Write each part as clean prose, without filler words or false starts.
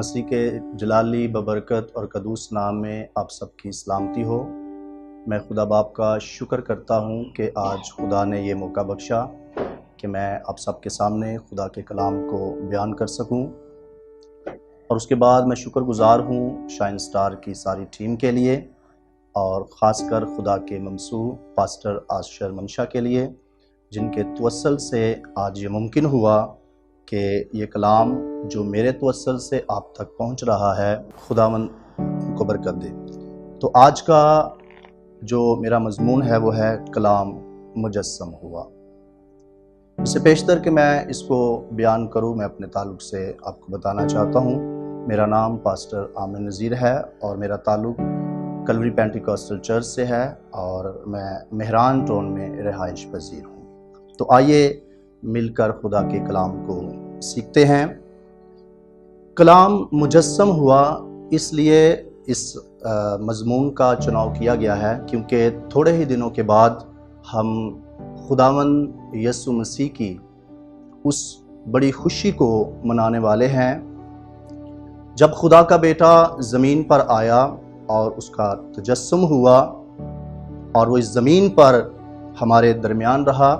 مسیح کے جلالی ببرکت اور قدوس نام میں آپ سب کی سلامتی ہو۔ میں خدا باپ کا شکر کرتا ہوں کہ آج خدا نے یہ موقع بخشا کہ میں آپ سب کے سامنے خدا کے کلام کو بیان کر سکوں، اور اس کے بعد میں شکر گزار ہوں شائن سٹار کی ساری ٹیم کے لیے، اور خاص کر خدا کے ممسوح پاسٹر آشر منشا کے لیے، جن کے توسل سے آج یہ ممکن ہوا کہ یہ کلام جو میرے توسل سے آپ تک پہنچ رہا ہے خداوند کو برکت دے۔ تو آج کا جو میرا مضمون ہے وہ ہے کلام مجسم ہوا۔ اس سے پیشتر کہ میں اس کو بیان کروں، میں اپنے تعلق سے آپ کو بتانا چاہتا ہوں۔ میرا نام پاسٹر عامر نذیر ہے اور میرا تعلق کلوری پینٹیکوسٹل چرچ سے ہے، اور میں مہران ٹون میں رہائش پذیر ہوں۔ تو آئیے مل کر خدا کے کلام کو سیکھتے ہیں۔ کلام مجسم ہوا، اس لیے اس مضمون کا چناؤ کیا گیا ہے کیونکہ تھوڑے ہی دنوں کے بعد ہم خداوند یسوع مسیح کی اس بڑی خوشی کو منانے والے ہیں جب خدا کا بیٹا زمین پر آیا اور اس کا تجسم ہوا، اور وہ اس زمین پر ہمارے درمیان رہا،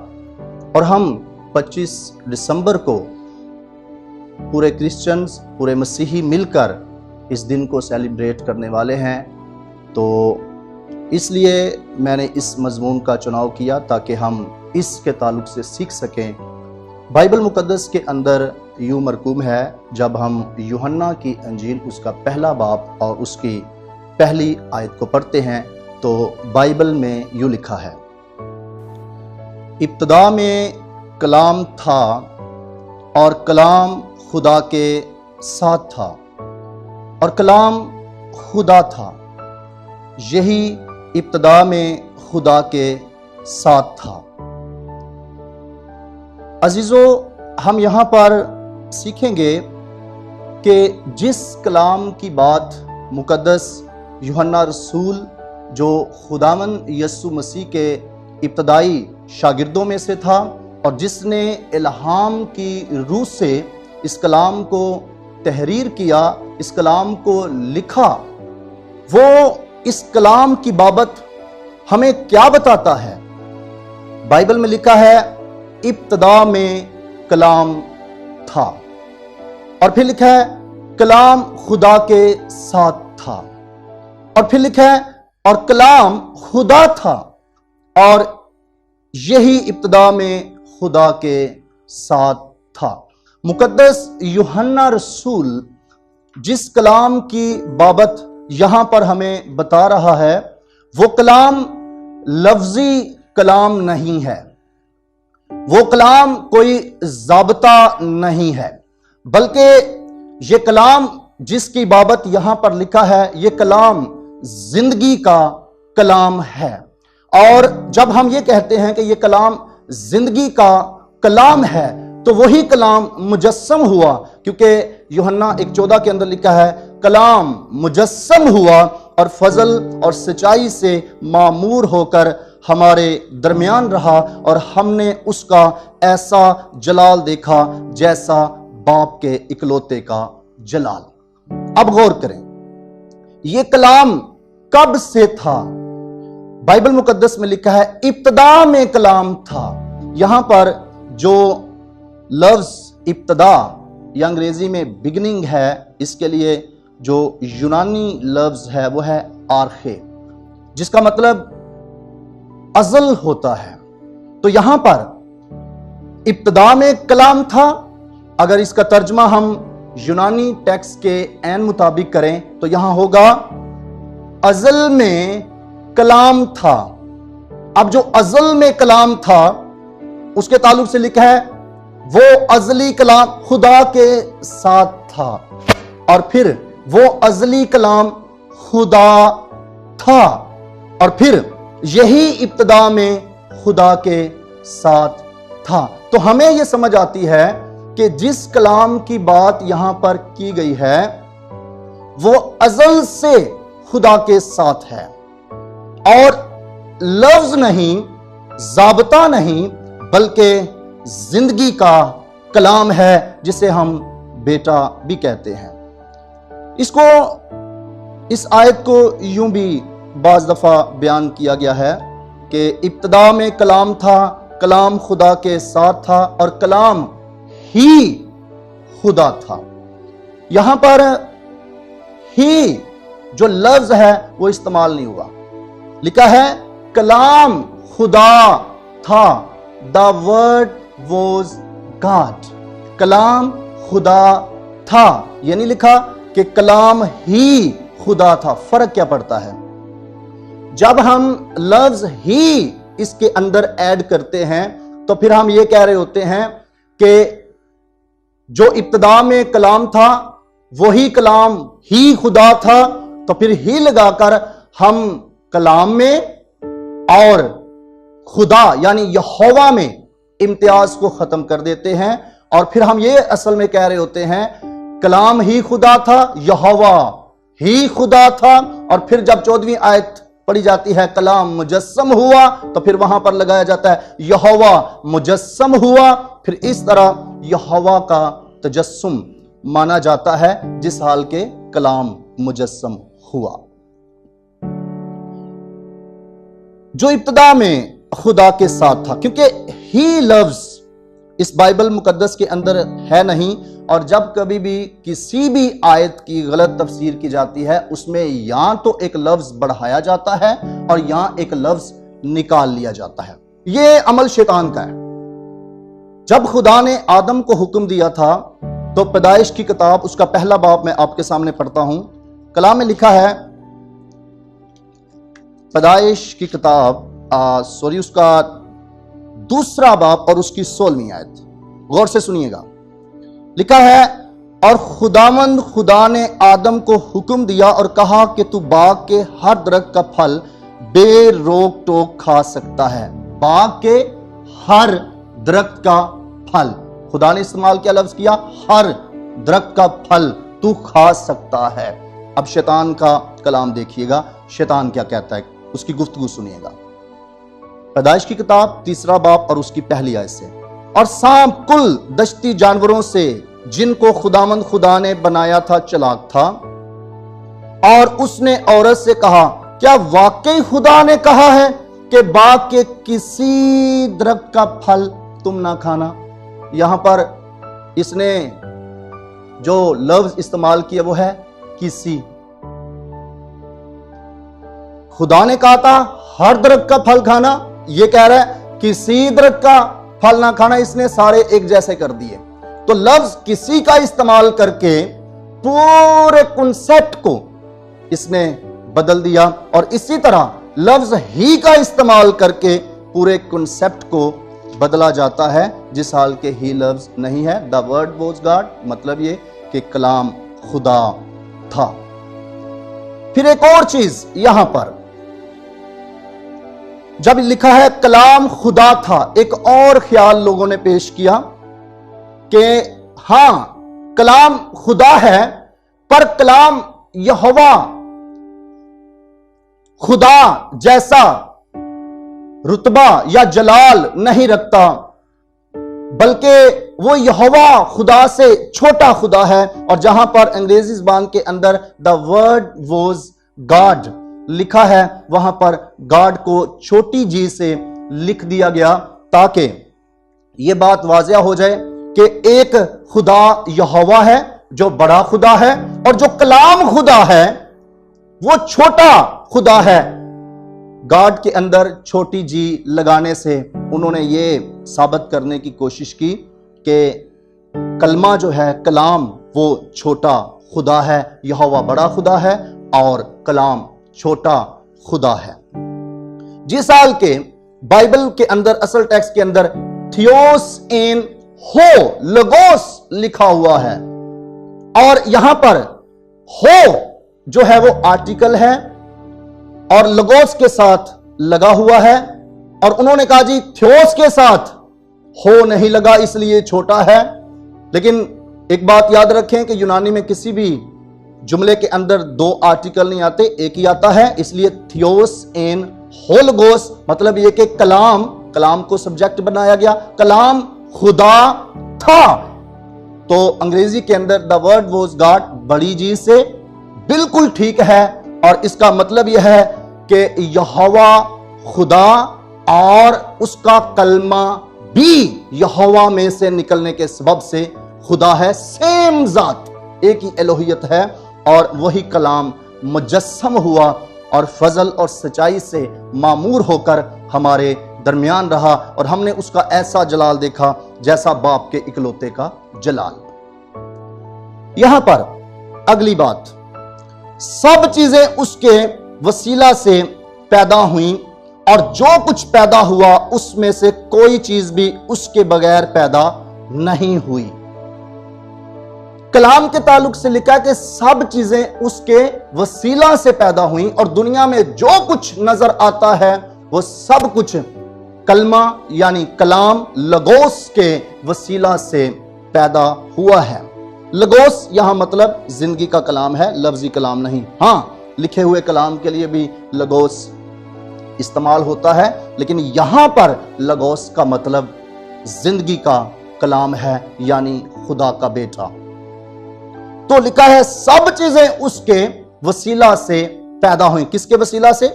اور ہم 25 دسمبر کو پورے کرسچنز، پورے مسیحی مل کر اس دن کو سیلیبریٹ کرنے والے ہیں۔ تو اس لیے میں نے اس مضمون کا چناؤ کیا تاکہ ہم اس کے تعلق سے سیکھ سکیں۔ بائبل مقدس کے اندر یوں مرقوم ہے، جب ہم یوحنا کی انجیل اس کا پہلا باب اور اس کی پہلی آیت کو پڑھتے ہیں تو بائبل میں یوں لکھا ہے: ابتدا میں کلام تھا اور کلام خدا کے ساتھ تھا اور کلام خدا تھا، یہی ابتدا میں خدا کے ساتھ تھا۔ عزیزو، ہم یہاں پر سیکھیں گے کہ جس کلام کی بات مقدس یوحنا رسول، جو خداوند یسوع مسیح کے ابتدائی شاگردوں میں سے تھا اور جس نے الہام کی روح سے اس کلام کو تحریر کیا، اس کلام کو لکھا، وہ اس کلام کی بابت ہمیں کیا بتاتا ہے؟ بائبل میں لکھا ہے ابتدا میں کلام تھا، اور پھر لکھا ہے کلام خدا کے ساتھ تھا، اور پھر لکھا ہے اور کلام خدا تھا، اور یہی ابتدا میں خدا کے ساتھ تھا۔ مقدس یوحنا رسول جس کلام کی بابت یہاں پر ہمیں بتا رہا ہے، وہ کلام لفظی کلام نہیں ہے، وہ کلام کوئی ضابطہ نہیں ہے، بلکہ یہ کلام جس کی بابت یہاں پر لکھا ہے، یہ کلام زندگی کا کلام ہے۔ اور جب ہم یہ کہتے ہیں کہ یہ کلام زندگی کا کلام ہے تو وہی کلام مجسم ہوا، کیونکہ یوحنا 1:14 کے اندر لکھا ہے کلام مجسم ہوا اور فضل اور سچائی سے معمور ہو کر ہمارے درمیان رہا، اور ہم نے اس کا ایسا جلال دیکھا جیسا باپ کے اکلوتے کا جلال۔ اب غور کریں، یہ کلام کب سے تھا؟ بائبل مقدس میں لکھا ہے ابتدا میں کلام تھا۔ یہاں پر جو لفظ ابتدا یا انگریزی میں بگننگ ہے، اس کے لیے جو یونانی لفظ ہے وہ ہے آرخے، جس کا مطلب ازل ہوتا ہے۔ تو یہاں پر ابتدا میں کلام تھا، اگر اس کا ترجمہ ہم یونانی ٹیکسٹ کے عین مطابق کریں تو یہاں ہوگا ازل میں کلام تھا۔ اب جو ازل میں کلام تھا اس کے تعلق سے لکھا ہے وہ ازلی کلام خدا کے ساتھ تھا، اور پھر وہ ازلی کلام خدا تھا، اور پھر یہی ابتدا میں خدا کے ساتھ تھا۔ تو ہمیں یہ سمجھ آتی ہے کہ جس کلام کی بات یہاں پر کی گئی ہے وہ ازل سے خدا کے ساتھ ہے، اور لفظ نہیں، ضابطہ نہیں، بلکہ زندگی کا کلام ہے جسے ہم بیٹا بھی کہتے ہیں۔ اس آیت کو یوں بھی بعض دفعہ بیان کیا گیا ہے کہ ابتدا میں کلام تھا، کلام خدا کے ساتھ تھا اور کلام ہی خدا تھا۔ یہاں پر ہی جو لفظ ہے وہ استعمال نہیں ہوا، لکھا ہے کلام خدا تھا، the word was God۔ کلام خدا تھا، یعنی لکھا کہ کلام ہی خدا تھا۔ فرق کیا پڑتا ہے؟ جب ہم لفظ ہی اس کے اندر ایڈ کرتے ہیں تو پھر ہم یہ کہہ رہے ہوتے ہیں کہ جو ابتدا میں کلام تھا وہی کلام ہی خدا تھا، تو پھر ہی لگا کر ہم کلام میں اور خدا یعنی یہوہ میں امتیاز کو ختم کر دیتے ہیں، اور پھر ہم یہ اصل میں کہہ رہے ہوتے ہیں کلام ہی خدا تھا، یہوہ ہی خدا تھا، اور پھر جب 14ویں آیت پڑھی جاتی ہے کلام مجسم ہوا تو پھر وہاں پر لگایا جاتا ہے یہوہ مجسم ہوا۔ پھر اس طرح یہوہ کا تجسم مانا جاتا ہے جس حال کے کلام مجسم ہوا۔ جو ابتدا میں خدا کے ساتھ تھا، کیونکہ ہی لفظ اس بائبل مقدس کے اندر ہے نہیں، اور جب کبھی بھی کسی بھی آیت کی غلط تفسیر کی جاتی ہے اس میں یہاں تو ایک لفظ بڑھایا جاتا ہے اور یہاں ایک لفظ نکال لیا جاتا ہے۔ یہ عمل شیطان کا ہے۔ جب خدا نے آدم کو حکم دیا تھا تو پیدائش کی کتاب اس کا پہلا باب میں آپ کے سامنے پڑھتا ہوں۔ کلام میں لکھا ہے پیدائش کی کتاب اس کا دوسرا باب اور اس کی 16ویں آیت، غور سے سنیے گا۔ لکھا ہے اور خداوند خدا نے آدم کو حکم دیا اور کہا کہ تو باغ کے ہر درخت کا پھل بے روک ٹوک کھا سکتا ہے۔ باغ کے ہر درخت کا پھل، خدا نے استعمال کیا لفظ کیا، ہر درخت کا پھل تو کھا سکتا ہے۔ اب شیطان کا کلام دیکھیے گا، شیطان کیا کہتا ہے، اس کی گفتگو سنیے گا۔ پیدائش کی کتاب تیسرا باب اور اس کی پہلی آیت سے، اور سانپ کل دشتی جانوروں سے جن کو خداوند خدا نے بنایا تھا چلاک تھا، اور اس نے عورت سے کہا کیا واقعی خدا نے کہا ہے کہ باغ کے کسی درخت کا پھل تم نہ کھانا؟ یہاں پر اس نے جو لفظ استعمال کیا وہ ہے کسی۔ خدا نے کہا تھا ہر درخت کا پھل کھانا، یہ کہہ رہا ہے کسی درخت کا پھل نہ کھانا، اس نے سارے ایک جیسے کر دیے۔ تو لفظ کسی کا استعمال کر کے پورے کنسپٹ کو اس نے بدل دیا، اور اسی طرح لفظ ہی کا استعمال کر کے پورے کنسپٹ کو بدلا جاتا ہے جس حال کے ہی لفظ نہیں ہے۔ The word was God، مطلب یہ کہ کلام خدا تھا۔ پھر ایک اور چیز یہاں پر جب لکھا ہے کلام خدا تھا، ایک اور خیال لوگوں نے پیش کیا کہ ہاں کلام خدا ہے پر کلام یہوہ خدا جیسا رتبہ یا جلال نہیں رکھتا، بلکہ وہ یہوہ خدا سے چھوٹا خدا ہے۔ اور جہاں پر انگریزی زبان کے اندر the word was God لکھا ہے، وہاں پر گاڈ کو چھوٹی جی سے لکھ دیا گیا تاکہ یہ بات واضح ہو جائے کہ ایک خدا یہوہ ہے جو بڑا خدا ہے، اور جو کلام خدا ہے وہ چھوٹا خدا ہے۔ گاڈ کے اندر چھوٹی جی لگانے سے انہوں نے یہ ثابت کرنے کی کوشش کی کہ کلمہ جو ہے کلام وہ چھوٹا خدا ہے، یہوہ بڑا خدا ہے اور کلام چھوٹا خدا ہے۔ جس حال کے بائبل کے اندر اصل ٹیکسٹ کے اندر تھیوس این ہو لگوس لکھا ہوا ہے، اور یہاں پر ہو جو ہے وہ آرٹیکل ہے اور لگوس کے ساتھ لگا ہوا ہے، اور انہوں نے کہا جی تھیوس کے ساتھ ہو نہیں لگا اس لیے چھوٹا ہے۔ لیکن ایک بات یاد رکھیں کہ یونانی میں کسی بھی جملے کے اندر دو آرٹیکل نہیں آتے، ایک ہی آتا ہے، اس لیے تھیوس این ہو لگوس مطلب یہ کہ کلام کو سبجیکٹ بنایا گیا، کلام خدا تھا۔ تو انگریزی کے اندر the word was God بڑی جی سے بالکل ٹھیک ہے، اور اس کا مطلب یہ ہے کہ یہوہ خدا اور اس کا کلمہ بھی یہوہ میں سے نکلنے کے سبب سے خدا ہے، سیم ذات، ایک ہی الوہیت ہے، اور وہی کلام مجسم ہوا اور فضل اور سچائی سے معمور ہو کر ہمارے درمیان رہا، اور ہم نے اس کا ایسا جلال دیکھا جیسا باپ کے اکلوتے کا جلال۔ یہاں پر اگلی بات، سب چیزیں اس کے وسیلہ سے پیدا ہوئیں، اور جو کچھ پیدا ہوا اس میں سے کوئی چیز بھی اس کے بغیر پیدا نہیں ہوئی۔ کلام کے تعلق سے لکھا کہ سب چیزیں اس کے وسیلہ سے پیدا ہوئیں، اور دنیا میں جو کچھ نظر آتا ہے وہ سب کچھ کلمہ یعنی کلام لگوس کے وسیلہ سے پیدا ہوا ہے۔ لگوس یہاں مطلب زندگی کا کلام ہے، لفظی کلام نہیں۔ ہاں، لکھے ہوئے کلام کے لیے بھی لگوس استعمال ہوتا ہے، لیکن یہاں پر لگوس کا مطلب زندگی کا کلام ہے، یعنی خدا کا بیٹا۔ تو لکھا ہے سب چیزیں اس کے وسیلہ سے پیدا ہوئیں۔ کس کے وسیلہ سے؟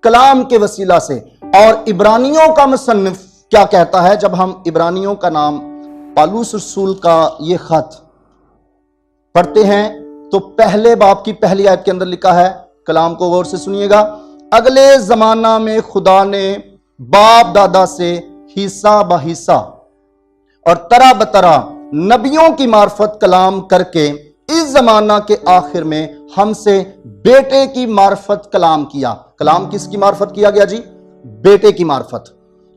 کلام کے وسیلہ سے۔ اور عبرانیوں کا مصنف کیا کہتا ہے؟ جب ہم عبرانیوں کا نام پالوس رسول کا یہ خط پڑھتے ہیں تو پہلے باب کی پہلی آیت کے اندر لکھا ہے، کلام کو غور سے سنیے گا، اگلے زمانہ میں خدا نے باپ دادا سے حصہ بحصہ اور طرح بطرح نبیوں کی معرفت کلام کر کے اس زمانہ کے آخر میں ہم سے بیٹے کی معرفت کلام کیا۔ کلام کس کی معرفت کیا گیا جی؟ بیٹے کی معرفت،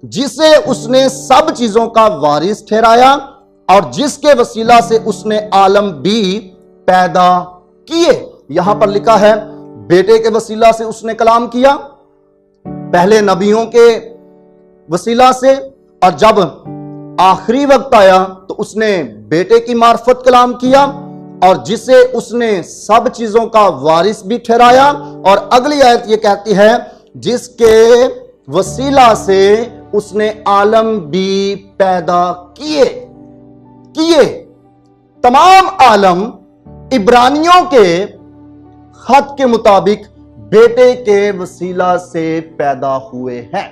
جسے اس نے سب چیزوں کا وارث ٹھہرایا اور جس کے وسیلہ سے اس نے عالم بھی پیدا کیے۔ یہاں پر لکھا ہے بیٹے کے وسیلہ سے اس نے کلام کیا، پہلے نبیوں کے وسیلہ سے، اور جب آخری وقت آیا تو اس نے بیٹے کی معرفت کلام کیا، اور جسے اس نے سب چیزوں کا وارث بھی ٹھہرایا۔ اور اگلی آیت یہ کہتی ہے جس کے وسیلہ سے اس نے عالم بھی پیدا کیے۔ تمام عالم عبرانیوں کے خط کے مطابق بیٹے کے وسیلہ سے پیدا ہوئے ہیں۔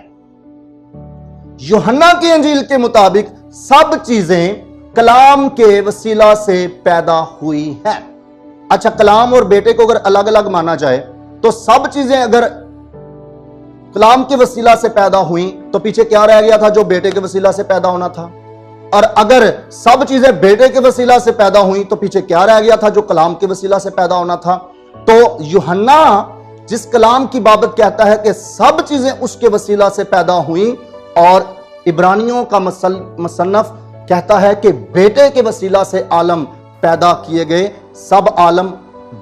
یوحنا کی انجیل کے مطابق سب چیزیں کلام کے وسیلہ سے پیدا ہوئی ہیں۔ اچھا، کلام اور بیٹے کو اگر الگ الگ مانا جائے تو سب چیزیں اگر کلام کے وسیلہ سے پیدا ہوئیں تو پیچھے کیا رہ گیا تھا جو بیٹے کے وسیلہ سے پیدا ہونا تھا؟ اور اگر سب چیزیں بیٹے کے وسیلہ سے پیدا ہوئیں تو پیچھے کیا رہ گیا تھا جو کلام کے وسیلہ سے پیدا ہونا تھا؟ تو یوحنا جس کلام کی بابت کہتا ہے کہ سب چیزیں اس کے وسیلہ سے پیدا ہوئیں، اور عبرانیوں کا مصنف کہتا ہے کہ بیٹے کے وسیلہ سے عالم پیدا کیے گئے، سب عالم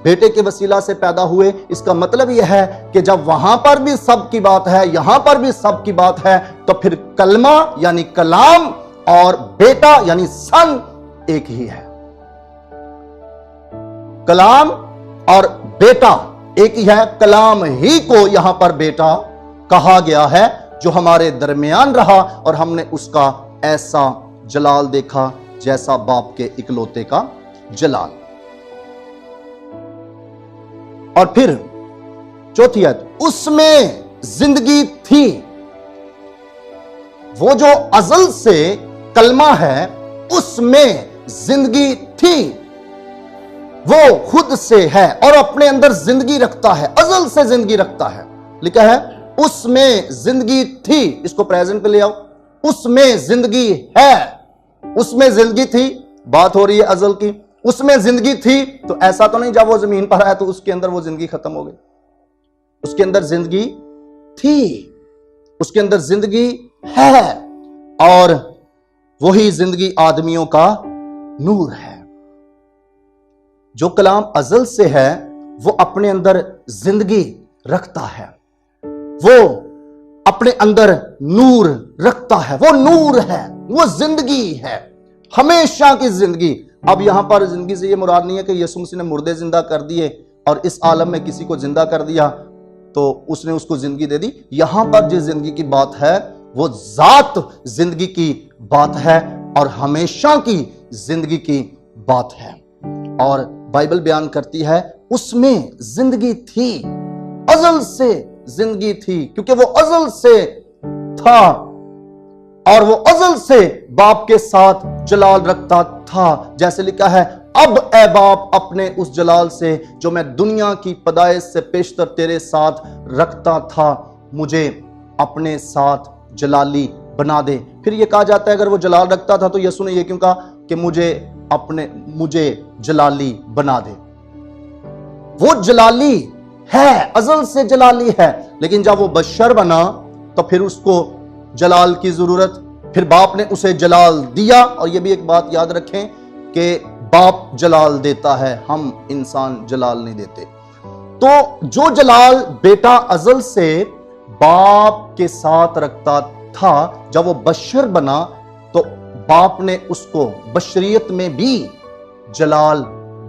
بیٹے کے وسیلہ سے پیدا ہوئے۔ اس کا مطلب یہ ہے کہ جب وہاں پر بھی سب کی بات ہے، یہاں پر بھی سب کی بات ہے، تو پھر کلمہ یعنی کلام اور بیٹا یعنی سن ایک ہی ہے۔ کلام اور بیٹا ایک ہی ہے، کلام ہی کو یہاں پر بیٹا کہا گیا ہے جو ہمارے درمیان رہا، اور ہم نے اس کا ایسا جلال دیکھا جیسا باپ کے اکلوتے کا جلال۔ اور پھر چوتھی آیت، اس میں زندگی تھی، وہ جو ازل سے کلمہ ہے اس میں زندگی تھی، وہ خود سے ہے اور اپنے اندر زندگی رکھتا ہے، ازل سے زندگی رکھتا ہے۔ لکھا ہے اس میں زندگی تھی، اس کو پریزنٹ پہ لے آؤ، اس میں زندگی ہے، اس میں زندگی تھی، بات ہو رہی ہے ازل کی، اس میں زندگی تھی، تو ایسا تو نہیں جب وہ زمین پر آیا تو اس کے اندر وہ زندگی ختم ہو گئی، اس کے اندر زندگی تھی، اس کے اندر زندگی ہے، اور وہی زندگی آدمیوں کا نور ہے۔ جو کلام ازل سے ہے وہ اپنے اندر زندگی رکھتا ہے، وہ اپنے اندر نور رکھتا ہے، وہ نور ہے، وہ زندگی ہے، ہمیشہ کی زندگی۔ اب یہاں پر زندگی سے یہ مراد نہیں ہے کہ یسوع مسیح نے مردے زندہ کر دیے اور اس عالم میں کسی کو زندہ کر دیا تو اس نے اس کو زندگی دے دی۔ یہاں پر جس زندگی کی بات ہے وہ ذات زندگی کی بات ہے اور ہمیشہ کی زندگی کی بات ہے، اور بائبل بیان کرتی ہے اس میں زندگی تھی، ازل سے زندگی تھی، کیونکہ وہ ازل سے تھا اور وہ ازل سے باپ کے ساتھ جلال رکھتا تھا، جیسے لکھا ہے اب اے باپ اپنے اس جلال سے جو میں دنیا کی پیدائش سے پیشتر تیرے ساتھ رکھتا تھا، مجھے اپنے ساتھ جلالی بنا دے۔ پھر یہ کہا جاتا ہے اگر وہ جلال رکھتا تھا تو یسوع نے یہ کیوں کہا کہ مجھے جلالی بنا دے؟ وہ جلالی ہے، ازل سے جلالی ہے، لیکن جب وہ بشر بنا تو پھر اس کو جلال کی ضرورت، پھر باپ نے اسے جلال دیا۔ اور یہ بھی ایک بات یاد رکھیں کہ باپ جلال دیتا ہے، ہم انسان جلال نہیں دیتے۔ تو جو جلال بیٹا ازل سے باپ کے ساتھ رکھتا تھا، جب وہ بشر بنا تو باپ نے اس کو بشریت میں بھی جلال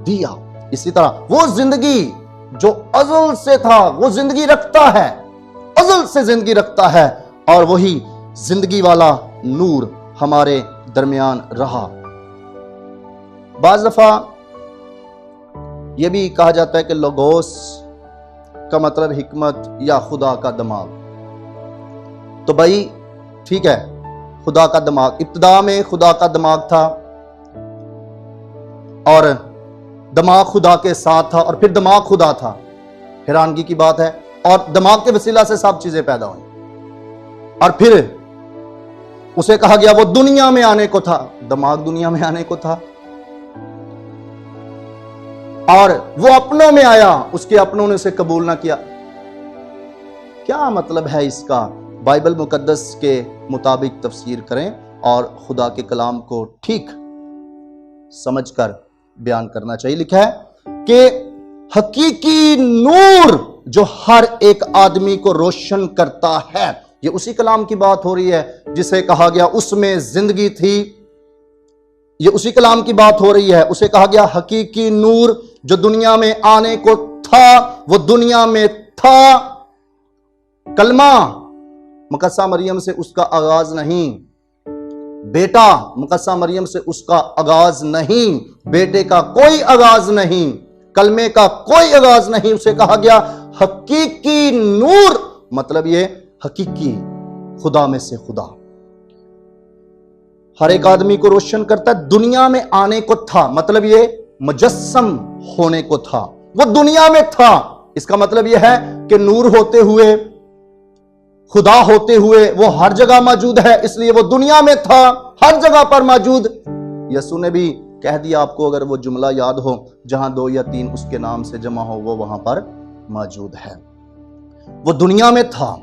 دیا۔ اسی طرح وہ زندگی جو ازل سے تھا وہ زندگی رکھتا ہے، ازل سے زندگی رکھتا ہے، اور وہی زندگی والا نور ہمارے درمیان رہا۔ بعض دفعہ یہ بھی کہا جاتا ہے کہ لوگوس کا مطلب حکمت یا خدا کا دماغ۔ تو بھائی ٹھیک ہے، خدا کا دماغ، ابتدا میں خدا کا دماغ تھا اور دماغ خدا کے ساتھ تھا، اور پھر دماغ خدا تھا۔ حیرانگی کی بات ہے، اور دماغ کے وسیلہ سے سب چیزیں پیدا ہوئیں، اور پھر اسے کہا گیا وہ دنیا میں آنے کو تھا، دماغ دنیا میں آنے کو تھا، اور وہ اپنوں میں آیا، اس کے اپنوں نے اسے قبول نہ کیا۔ کیا مطلب ہے اس کا؟ بائبل مقدس کے مطابق تفسیر کریں اور خدا کے کلام کو ٹھیک سمجھ کر بیان کرنا چاہیے۔ لکھا ہے کہ حقیقی نور جو ہر ایک آدمی کو روشن کرتا ہے، یہ اسی کلام کی بات ہو رہی ہے جسے کہا گیا اس میں زندگی تھی، یہ اسی کلام کی بات ہو رہی ہے۔ اسے کہا گیا حقیقی نور جو دنیا میں آنے کو تھا، وہ دنیا میں تھا۔ کلمہ مقدسہ مریم سے اس کا آغاز نہیں، بیٹا مقدسہ مریم سے اس کا آغاز نہیں، بیٹے کا کوئی آغاز نہیں، کلمے کا کوئی آغاز نہیں۔ اسے کہا گیا حقیقی نور، مطلب یہ حقیقی خدا میں سے خدا، ہر ایک آدمی کو روشن کرتا ہے۔ دنیا میں آنے کو تھا، مطلب یہ مجسم ہونے کو تھا، وہ دنیا میں تھا۔ اس کا مطلب یہ ہے کہ نور ہوتے ہوئے، خدا ہوتے ہوئے وہ ہر جگہ موجود ہے، اس لیے وہ دنیا میں تھا، ہر جگہ پر موجود۔ یسوع نے بھی کہہ دیا آپ کو، اگر وہ جملہ یاد ہو، جہاں 2 یا 3 اس کے نام سے جمع ہو وہ وہاں پر موجود ہے۔ وہ دنیا میں تھا،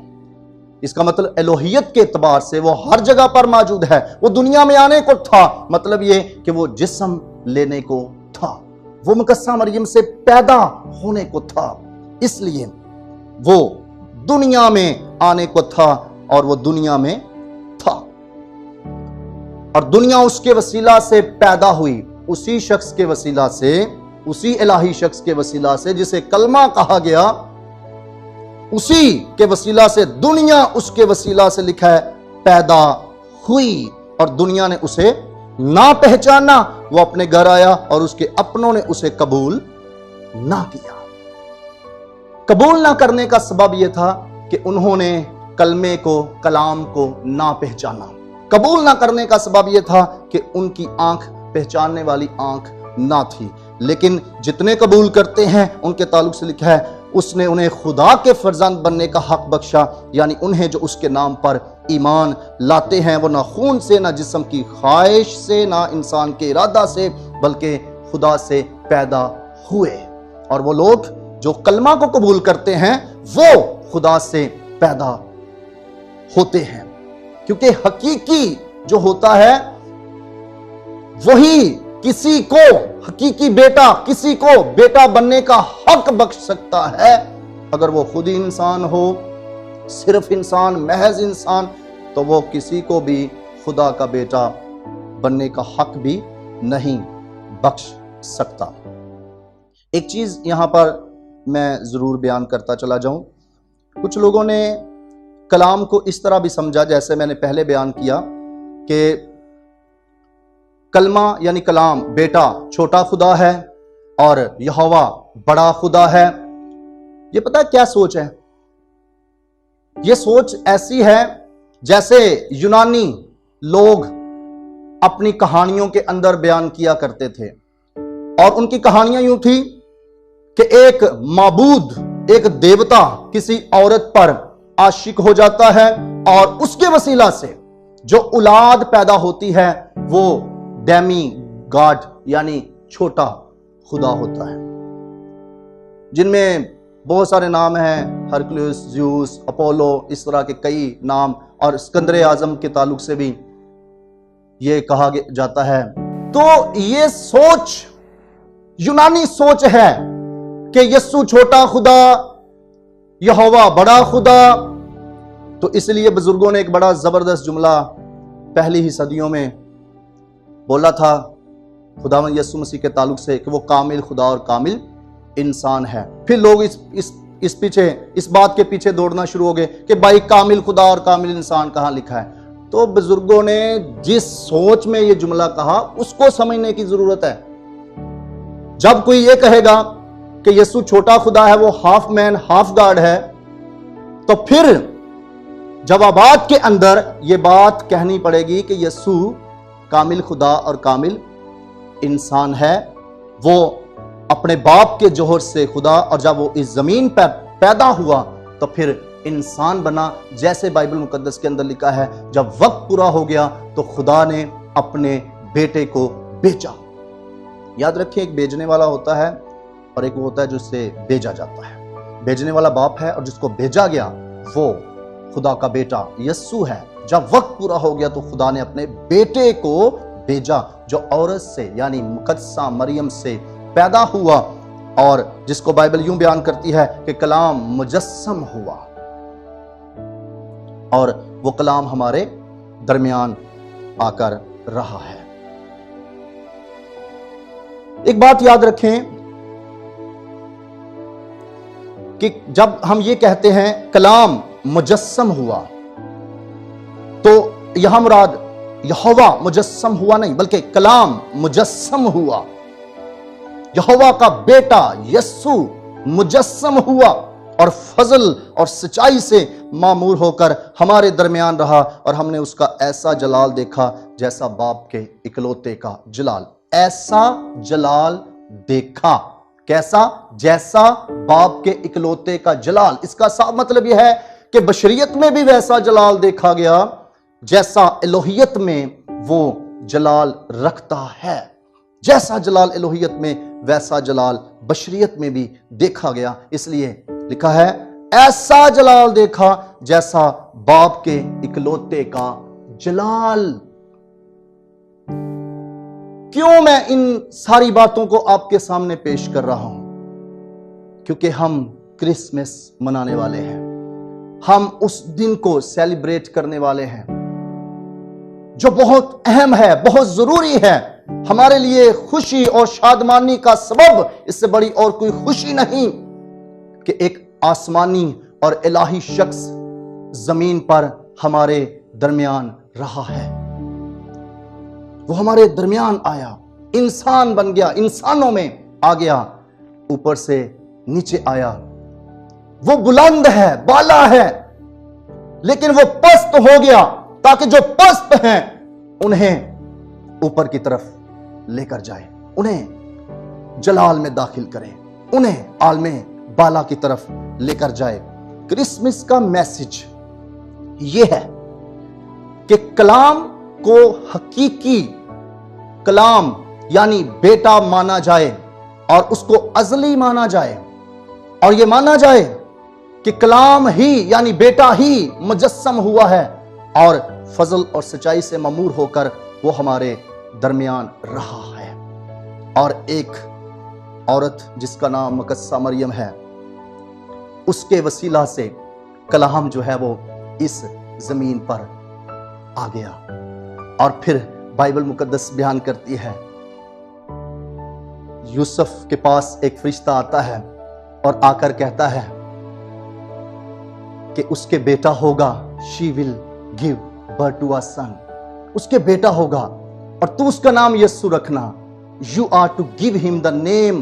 اس کا مطلب الوہیت کے اعتبار سے وہ ہر جگہ پر موجود ہے۔ وہ دنیا میں آنے کو تھا، مطلب یہ کہ وہ جسم لینے کو تھا، وہ مقدسہ مریم سے پیدا ہونے کو تھا، اس لیے وہ دنیا میں آنے کو تھا اور وہ دنیا میں تھا، اور دنیا اس کے وسیلہ سے پیدا ہوئی، اسی شخص کے وسیلہ سے، اسی الہی شخص کے وسیلہ سے جسے کلمہ کہا گیا، اسی کے وسیلہ سے دنیا اس کے وسیلہ سے لکھا ہے پیدا ہوئی، اور دنیا نے اسے نہ پہچانا۔ وہ اپنے گھر آیا اور اس کے اپنوں نے اسے قبول نہ کیا۔ قبول نہ کرنے کا سبب یہ تھا کہ انہوں نے کلمے کو، کلام کو نہ پہچانا۔ قبول نہ کرنے کا سبب یہ تھا کہ ان کی آنکھ پہچاننے والی آنکھ نہ تھی۔ لیکن جتنے قبول کرتے ہیں ان کے تعلق سے لکھا ہے اس نے انہیں خدا کے فرزند بننے کا حق بخشا، یعنی انہیں جو اس کے نام پر ایمان لاتے ہیں، وہ نہ خون سے، نہ جسم کی خواہش سے، نہ انسان کے ارادہ سے، بلکہ خدا سے پیدا ہوئے۔ اور وہ لوگ جو کلمہ کو قبول کرتے ہیں وہ خدا سے پیدا ہوتے ہیں، کیونکہ حقیقی جو ہوتا ہے وہی کسی کو، حقیقی بیٹا کسی کو بیٹا بننے کا حق بخش سکتا ہے۔ اگر وہ خود ہی انسان ہو، صرف انسان، محض انسان، تو وہ کسی کو بھی خدا کا بیٹا بننے کا حق بھی نہیں بخش سکتا۔ ایک چیز یہاں پر میں ضرور بیان کرتا چلا جاؤں۔ کچھ لوگوں نے کلام کو اس طرح بھی سمجھا، جیسے میں نے پہلے بیان کیا، کہ کلمہ یعنی کلام بیٹا چھوٹا خدا ہے، اور یہوہ بڑا خدا ہے. یہ پتہ کیا سوچ ہے؟ یہ سوچ ایسی ہے جیسے یونانی لوگ اپنی کہانیوں کے اندر بیان کیا کرتے تھے، اور ان کی کہانیاں یوں تھی کہ ایک معبود، ایک دیوتا کسی عورت پر عاشق ہو جاتا ہے، اور اس کے وسیلہ سے جو اولاد پیدا ہوتی ہے وہ ڈیمی گاڈ یعنی چھوٹا خدا ہوتا ہے، جن میں بہت سارے نام ہیں، ہرکلیوس، زیوس، اپولو، اس طرح کے کئی نام، اور اسکندر اعظم کے تعلق سے بھی یہ کہا جاتا ہے. تو یہ سوچ یونانی سوچ ہے کہ یسوع چھوٹا خدا، یہوہ بڑا خدا. تو اس لیے بزرگوں نے ایک بڑا زبردست جملہ پہلی ہی صدیوں میں بولا تھا خداوند یسوع مسیح کے تعلق سے کہ وہ کامل خدا اور کامل انسان ہے. پھر لوگ اس بات کے پیچھے دوڑنا شروع ہو گئے کہ بھائی کامل خدا اور کامل انسان کہاں لکھا ہے. تو بزرگوں نے جس سوچ میں یہ جملہ کہا اس کو سمجھنے کی ضرورت ہے. جب کوئی یہ کہے گا کہ یسوع چھوٹا خدا ہے، وہ ہاف مین ہاف گاڈ ہے، تو پھر جوابات کے اندر یہ بات کہنی پڑے گی کہ یسوع کامل خدا اور کامل انسان ہے. وہ اپنے باپ کے جوہر سے خدا، اور جب وہ اس زمین پر پیدا ہوا تو پھر انسان بنا، جیسے بائبل مقدس کے اندر لکھا ہے جب وقت پورا ہو گیا تو خدا نے اپنے بیٹے کو بیچا. یاد رکھیں، ایک بیچنے والا ہوتا ہے اور ایک وہ ہوتا ہے جس سے بیچا جاتا ہے. بیچنے والا باپ ہے اور جس کو بھیجا گیا وہ خدا کا بیٹا یسوع ہے. جب وقت پورا ہو گیا تو خدا نے اپنے بیٹے کو بھیجا جو عورت سے یعنی مقدسہ مریم سے پیدا ہوا، اور جس کو بائبل یوں بیان کرتی ہے کہ کلام مجسم ہوا، اور وہ کلام ہمارے درمیان آ کر رہا ہے. ایک بات یاد رکھیں کہ جب ہم یہ کہتے ہیں کلام مجسم ہوا، تو یہاں مراد یہوہ مجسم ہوا نہیں بلکہ کلام مجسم ہوا. یہوہ کا بیٹا یسوع مجسم ہوا اور فضل اور سچائی سے معمور ہو کر ہمارے درمیان رہا، اور ہم نے اس کا ایسا جلال دیکھا جیسا باپ کے اکلوتے کا جلال. ایسا جلال دیکھا، کیسا؟ جیسا باپ کے اکلوتے کا جلال. اس کا صاف مطلب یہ ہے کہ بشریت میں بھی ویسا جلال دیکھا گیا جیسا الوہیت میں وہ جلال رکھتا ہے. جیسا جلال الوہیت میں ویسا جلال بشریت میں بھی دیکھا گیا. اس لیے لکھا ہے ایسا جلال دیکھا جیسا باپ کے اکلوتے کا جلال. کیوں میں ان ساری باتوں کو آپ کے سامنے پیش کر رہا ہوں؟ کیونکہ ہم کرسمس منانے والے ہیں، ہم اس دن کو سیلیبریٹ کرنے والے ہیں جو بہت اہم ہے، بہت ضروری ہے ہمارے لیے. خوشی اور شادمانی کا سبب اس سے بڑی اور کوئی خوشی نہیں کہ ایک آسمانی اور الہی شخص زمین پر ہمارے درمیان رہا ہے. وہ ہمارے درمیان آیا، انسان بن گیا، انسانوں میں آ گیا، اوپر سے نیچے آیا. وہ بلند ہے، بالا ہے، لیکن وہ پست ہو گیا تاکہ جو پست ہیں انہیں اوپر کی طرف لے کر جائے، انہیں جلال میں داخل کرے، انہیں عالم بالا کی طرف لے کر جائے. کرسمس کا میسج یہ ہے کہ کلام کو حقیقی کلام یعنی بیٹا مانا جائے اور اس کو ازلی مانا جائے، اور یہ مانا جائے کہ کلام ہی یعنی بیٹا ہی مجسم ہوا ہے اور فضل اور سچائی سے مامور ہو کر وہ ہمارے درمیان رہا ہے. اور ایک عورت جس کا نام مقدسہ مریم ہے، اس کے وسیلہ سے کلام جو ہے وہ اس زمین پر آ گیا. اور پھر بائبل مقدس بیان کرتی ہے یوسف کے پاس ایک فرشتہ آتا ہے اور آ کر کہتا ہے کہ اس کے بیٹا ہوگا، she will give birth to a son. اس کے بیٹا ہوگا اور تو اس کا نام یسوع رکھنا. You are to give him the name